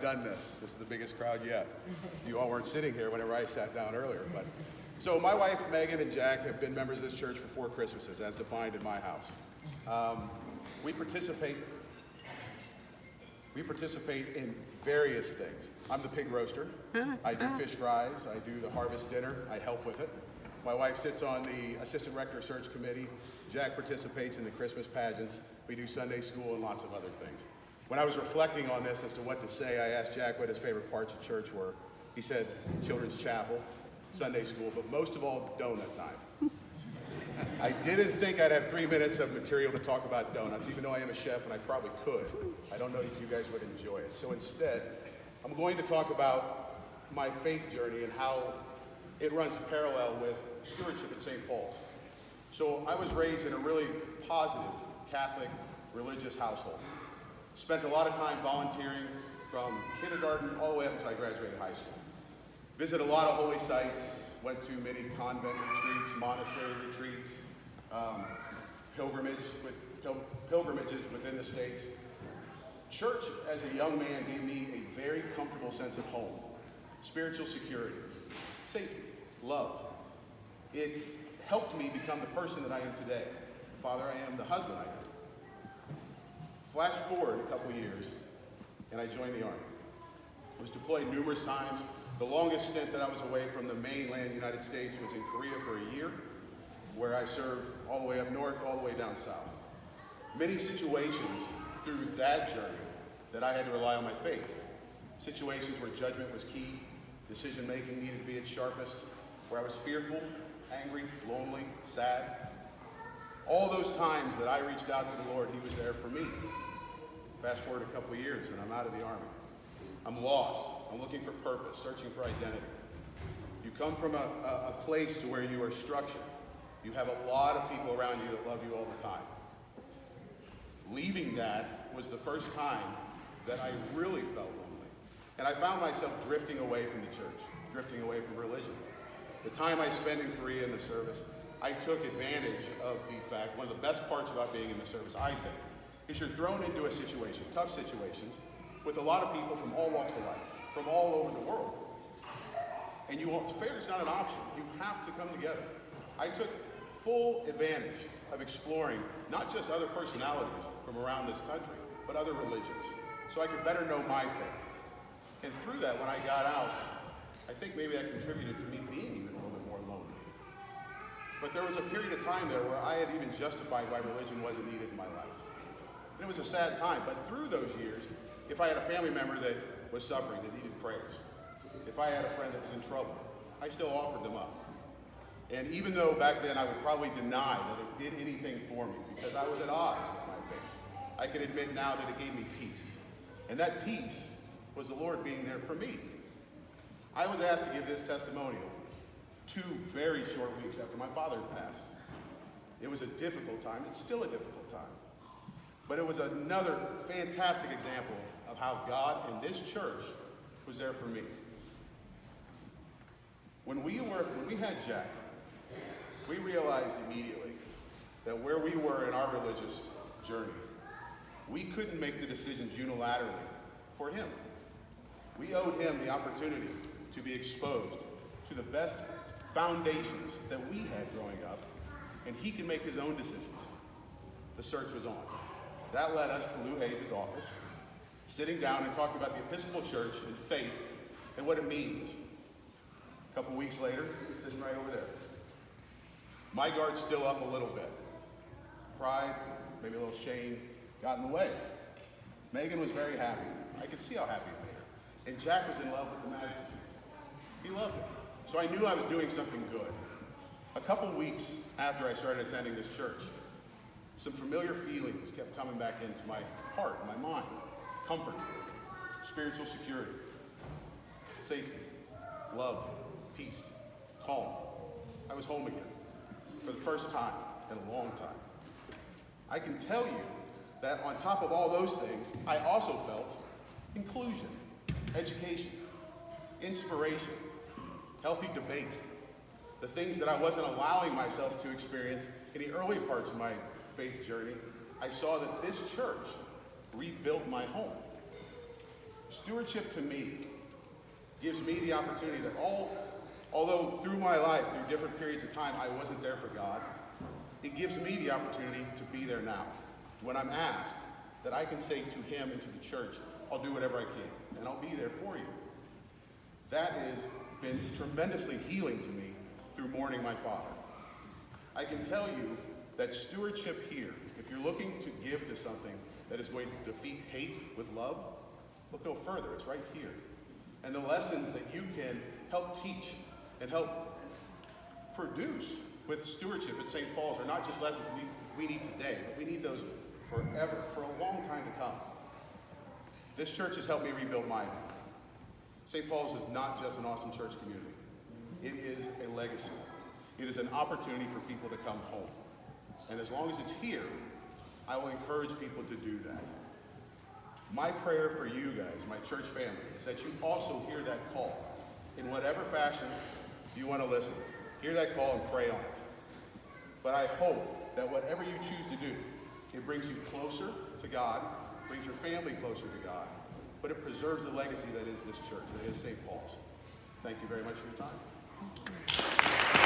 done this. This is the biggest crowd yet. You all weren't sitting here whenever I sat down earlier. But so my wife, Megan, and Jack have been members of this church for 4 Christmases, as defined in my house. We participate in various things. I'm the pig roaster. I do fish fries. I do the harvest dinner. I help with it. My wife sits on the assistant rector search committee. Jack participates in the Christmas pageants. We do Sunday school and lots of other things. When I was reflecting on this as to what to say, I asked Jack what his favorite parts of church were. He said children's chapel, Sunday school, but most of all, donut time. I didn't think I'd have 3 minutes of material to talk about donuts, even though I am a chef and I probably could. I don't know if you guys would enjoy it. So instead, I'm going to talk about my faith journey and how it runs parallel with stewardship at St. Paul's. So I was raised in a really positive Catholic religious household. Spent a lot of time volunteering from kindergarten all the way up until I graduated high school. Visited a lot of holy sites, went to many convent retreats, monastery retreats, pilgrimages within the states. Church as a young man gave me a very comfortable sense of home, spiritual security, safety, love. It helped me become the person that I am today. The father I am, the husband I am. Flash forward a couple years, and I joined the Army. I was deployed numerous times. The longest stint that I was away from the mainland United States was in Korea for a year, where I served all the way up north, all the way down south. Many situations through that journey that I had to rely on my faith. Situations where judgment was key, decision-making needed to be its sharpest, where I was fearful, angry, lonely, sad. All those times that I reached out to the Lord, He was there for me. Fast forward a couple of years and I'm out of the Army. I'm lost. I'm looking for purpose, searching for identity. You come from a place to where you are structured. You have a lot of people around you that love you all the time. Leaving that was the first time that I really felt lonely. And I found myself drifting away from the church, drifting away from religion. The time I spent in Korea in the service, I took advantage of the fact, one of the best parts about being in the service, I think, is you're thrown into a situation, tough situations, with a lot of people from all walks of life, from all over the world. And failure is not an option. You have to come together. I took full advantage of exploring not just other personalities from around this country, but other religions, so I could better know my faith. And through that, when I got out, I think maybe that contributed to me being even a little bit more lonely. But there was a period of time there where I had even justified why religion wasn't needed in my life. And it was a sad time, but through those years, if I had a family member that was suffering, that needed prayers, if I had a friend that was in trouble, I still offered them up. And even though back then I would probably deny that it did anything for me because I was at odds with my faith, I can admit now that it gave me peace. And that peace was the Lord being there for me. I was asked to give this testimonial 2 very short weeks after my father had passed. It was a difficult time. It's still a difficult time. But it was another fantastic example of how God and this church was there for me. When we had Jack, we realized immediately that where we were in our religious journey, we couldn't make the decisions unilaterally for him. We owed him the opportunity to be exposed to the best foundations that we had growing up, and he can make his own decisions. The search was on. That led us to Lou Hayes' office, sitting down and talking about the Episcopal Church and faith and what it means. A couple weeks later, he's sitting right over there. My guard's still up a little bit. Pride, maybe a little shame, got in the way. Megan was very happy. I could see how happy it made her. And Jack was in love with the majesty. He loved it. So I knew I was doing something good. A couple weeks after I started attending this church, some familiar feelings kept coming back into my heart, my mind. Comfort, spiritual security, safety, love, peace, calm. I was home again for the first time in a long time. I can tell you that on top of all those things, I also felt inclusion, education, inspiration, healthy debate, the things that I wasn't allowing myself to experience in the early parts of my faith journey. I saw that this church rebuilt my home. Stewardship to me gives me the opportunity that although through my life, through different periods of time, I wasn't there for God, it gives me the opportunity to be there now. When I'm asked, that I can say to him and to the church, I'll do whatever I can, and I'll be there for you. That has been tremendously healing to me through mourning my father. I can tell you that stewardship here, if you're looking to give to something that is going to defeat hate with love, look no further, it's right here. And the lessons that you can help teach and help produce with stewardship at St. Paul's are not just lessons we need today, but we need those forever, for a long time to come. This church has helped me rebuild my home. St. Paul's is not just an awesome church community. It is a legacy. It is an opportunity for people to come home. And as long as it's here, I will encourage people to do that. My prayer for you guys, my church family, is that you also hear that call in whatever fashion you want to listen. Hear that call and pray on it. But I hope that whatever you choose to do, it brings you closer to God, brings your family closer to God, but it preserves the legacy that is this church, that is St. Paul's. Thank you very much for your time.